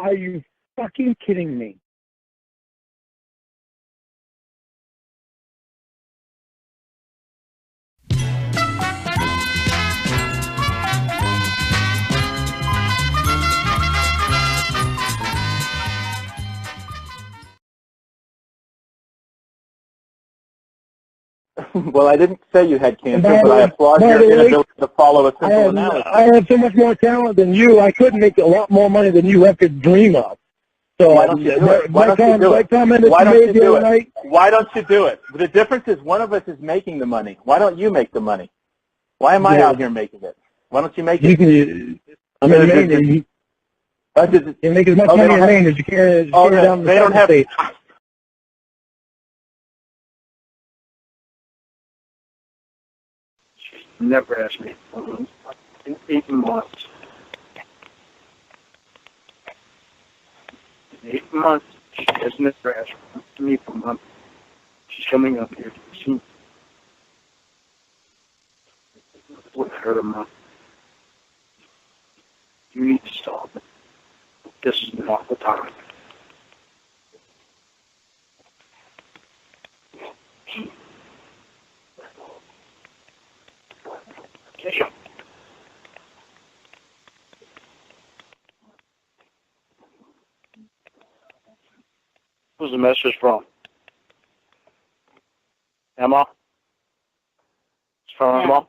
Are you fucking kidding me? Well, I didn't say you had cancer, but I applaud your inability to follow a simple analogy. I have so much more talent than you. I could make a lot more money than you ever could dream of. So why don't you do it? Why don't you do it? Why don't you do it? The difference is one of us is making the money. Why don't you make the money? Why am I out here making it? Why don't you make it? I'm in Maine. You make as much money in Maine as you can down the state. Never asked me in 8 months. In 8 months, she has never asked me for money. She's coming up here to see me. With her money. You need to stop it. This is not the time. Okay. Who's the message from? Emma? It's from Emma?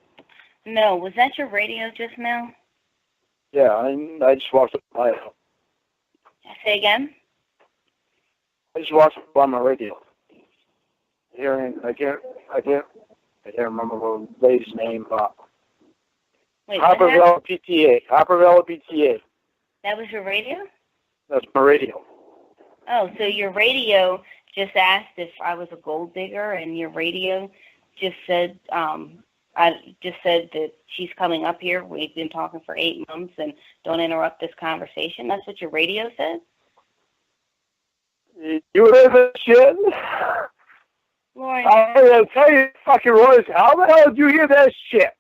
No, was that your radio just now? Yeah, I just walked by it. Say again? I just watched it by my radio. I can't remember the lady's name, but wait, Harperville PTA. That was your radio? That's my radio. Oh, so your radio just asked if I was a gold digger, and your radio just said, I just said that she's coming up here. We've been talking for 8 months, and don't interrupt this conversation. That's what your radio said? You heard that shit? Lorne. I'll tell you, fucking Royce, how the hell did you hear that shit?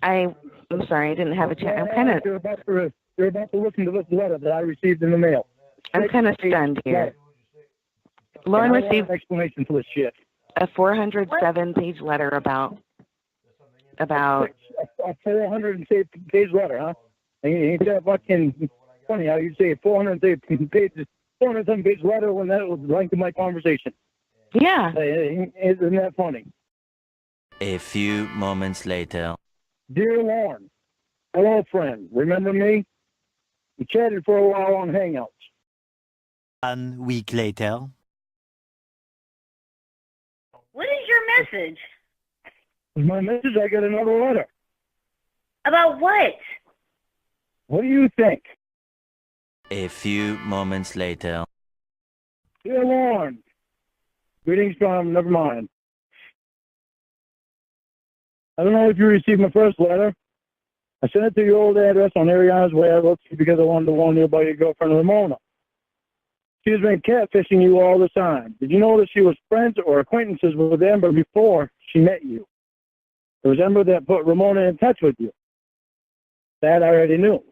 I'm sorry, I didn't have a chance. I'm kind of. You're about to listen to this letter that I received in the mail. I'm kind of stunned here. Lorne received an explanation for this shit. A 407-page letter about. A 400-page letter, huh? Ain't that fucking funny how you say a 407-page letter when that was the length of my conversation? Yeah. Isn't that funny? A few moments later. Dear Lorne, hello friend, remember me? We chatted for a while on Hangouts. 1 week later. What is your message? My message, I got another letter. About what? What do you think? A few moments later. Dear Lorne, greetings from, never mind. I don't know if you received my first letter. I sent it to your old address on Ariana's Way. I wrote to you because I wanted to warn you about your girlfriend Ramona. She's been catfishing you all the time. Did you know that she was friends or acquaintances with Amber before she met you? It was Amber that put Ramona in touch with you. That I already knew.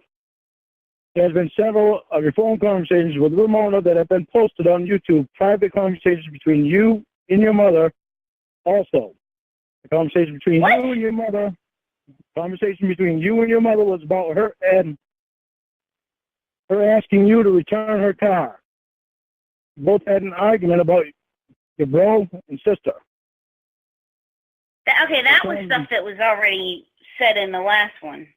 There has been several of your phone conversations with Ramona that have been posted on YouTube, private conversations between you and your mother also. The conversation between you and your mother, was about her and her asking you to return her car. You both had an argument about your bro and sister. Okay, that was stuff that was already said in the last one.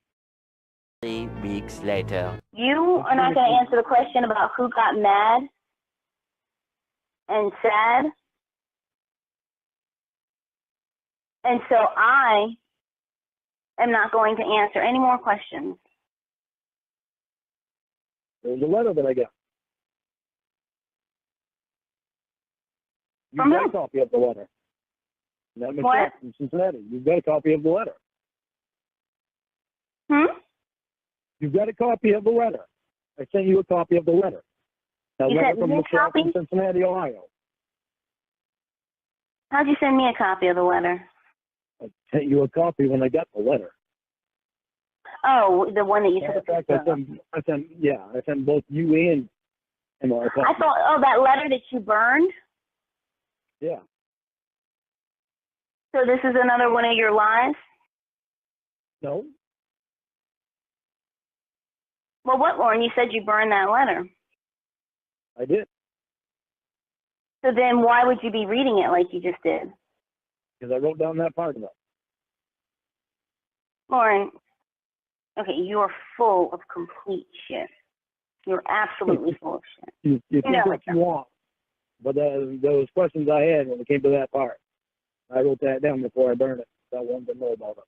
3 weeks later. You are not going to answer the question about who got mad and sad. And so I am not going to answer any more questions. There's a letter that I got. From You've got who? a copy of the letter. That What? From Cincinnati. You've got a copy of the letter. Hmm? You've got a copy of the letter. I sent you a copy of the letter. A You letter sent from me a Mr. copy? from Cincinnati, Ohio. How'd you send me a copy of the letter? I sent you a copy when I got the letter. Oh, the one that you took a In fact, picture of. I sent both you and my copy. I thought, that letter that you burned? Yeah. So this is another one of your lies? No. Well, what, Lorne? You said you burned that letter. I did. So then why would you be reading it like you just did? Because I wrote down that part of it. Lorne, okay, you're full of complete shit. You're absolutely full of shit. You think what you want. But those questions I had when it came to that part, I wrote that down before I burned it. So I wanted to know about it.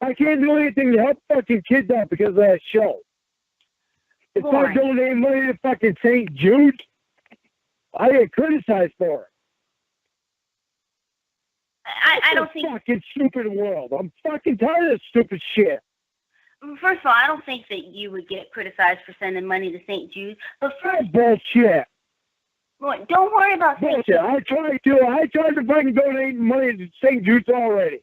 I can't do anything to help fucking kids out because of that show. If I donate money to fucking St. Jude, I get criticized for it. I don't think... Fucking stupid world. I'm fucking tired of this stupid shit. First of all, I don't think that you would get criticized for sending money to St. Jude. But first... Bullshit. Lord, don't worry about St. Jude. I tried to fucking donate money to St. Jude's already.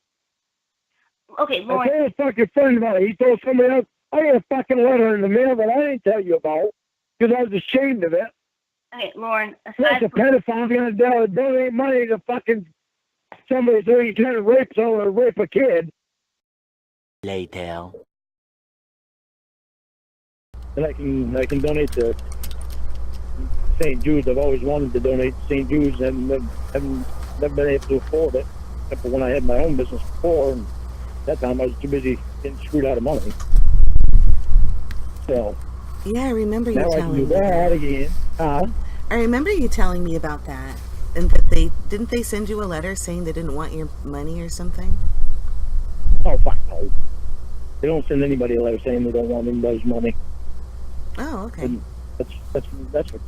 Okay, Lord. I told a fucking friend about it. He told somebody else. I got a fucking letter in the mail that I didn't tell you about because I was ashamed of it. Okay, Lorne, That's a pedophile going to donate money to fucking somebody so he's trying to rape a kid. Later. And I can donate to St. Jude's. I've always wanted to donate to St. Jude's and haven't never been able to afford it, except for when I had my own business before. And that time I was too busy getting screwed out of money. So yeah, I remember you now telling I can do me that again. I remember you telling me about that, and that they send you a letter saying they didn't want your money or something. Oh fuck no! They don't send anybody a letter saying they don't want anybody's money. Oh, okay. And that's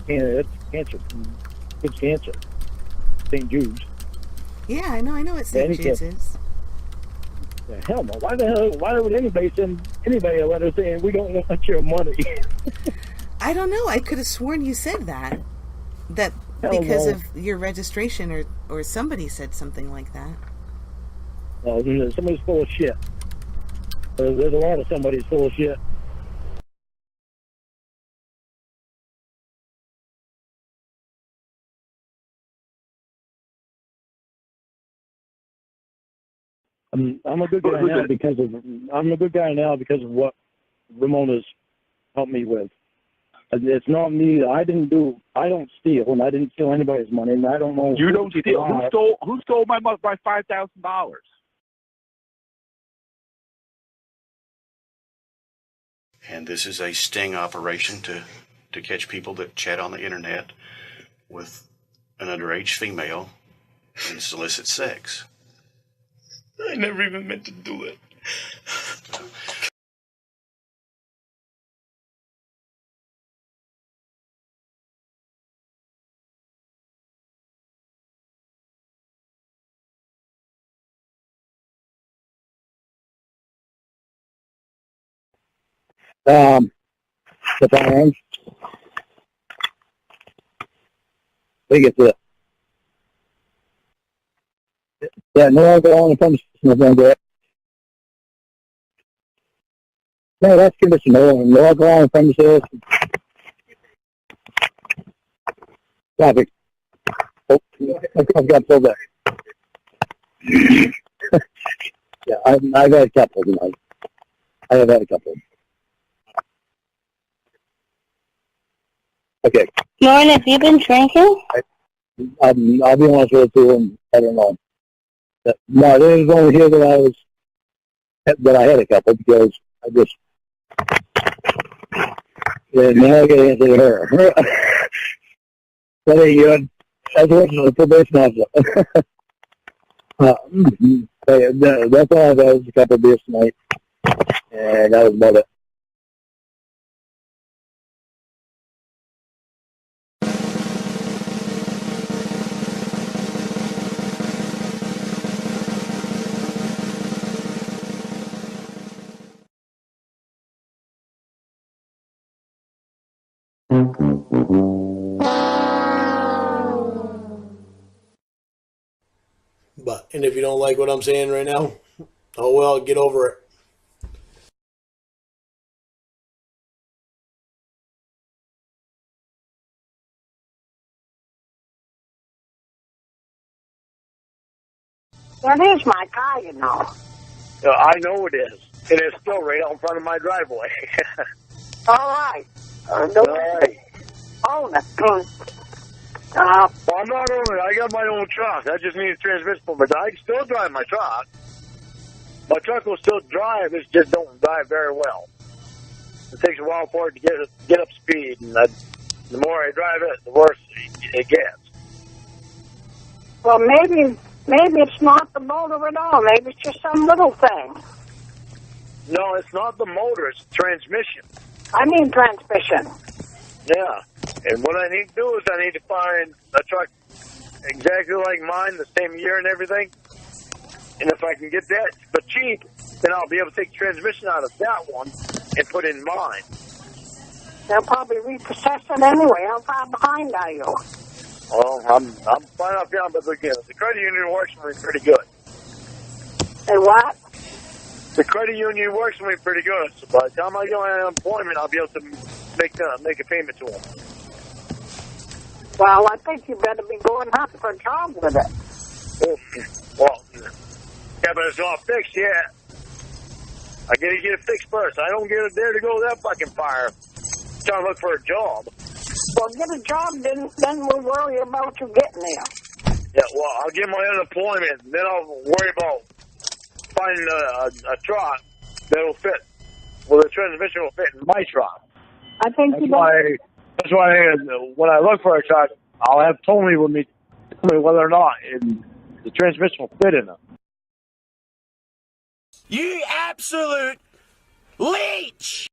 cancer. It's cancer. St. Jude's. Yeah, I know what St. Jude's is. Yeah, hell no. Why would anybody send anybody a letter saying we don't want your money? I don't know. I could have sworn you said that. That hell because no. of your registration or somebody said something like that. Well, somebody's full of shit. There's a lot of somebody's full of shit. I'm a good guy now because of what Ramona's helped me with. It's not me. I don't steal, and I didn't steal anybody's money, and I don't know. You don't steal. Who stole my $5,000? And this is a sting operation to catch people that chat on the internet with an underage female and solicit sex. I never even meant to do it. The firearms. I think it's it. Yeah, no alcohol on the premises. No, that's condition. No alcohol on the premises. Traffic. Oh, I've got pulled back. Yeah, I've had a couple tonight. I have had a couple. Okay. Lorne, have you been drinking? I'll be honest with you, and I don't know. No, it was only here that I had a couple because I just now I got to answer her. That ain't good. That's what the probation officer. That's all I've had is a couple of beers tonight, and that was about it. And if you don't like what I'm saying right now, oh well, get over it. That is my car, you know. I know it is. And it's still right out in front of my driveway. All right. All right. Own it. Well, I'm not owning it. I got my own truck. I just need a transmission for my dog. I can still drive my truck. My truck will still drive. It just don't drive very well. It takes a while for it to get up speed. And the more I drive it, the worse it gets. Well, maybe it's not the motor at all. Maybe it's just some little thing. No, it's not the motor. It's the transmission. I mean transmission. Yeah. And what I need to do is I need to find a truck exactly like mine, the same year and everything. And if I can get that for cheap, then I'll be able to take the transmission out of that one and put in mine. They'll probably repossess it anyway. How far behind are you? Well, I'm fine off down, but again, the credit union works for me pretty good. Say what? The credit union works for me pretty good. So by the time I get my unemployment, I'll be able to make a payment to them. Well, I think you better be going hunting for a job with it. Well, yeah, but it's not fixed yet. I got to get it fixed first. I don't get it there to go that fucking fire. Trying to look for a job. Well, get a job, then we'll worry about you getting there. Yeah, well, I'll get my unemployment, then I'll worry about finding a truck that'll fit. Well, the transmission will fit in my truck. I think That's why when I look for a truck, I'll have Tony with me tell me whether or not the transmission will fit in it. You absolute leech!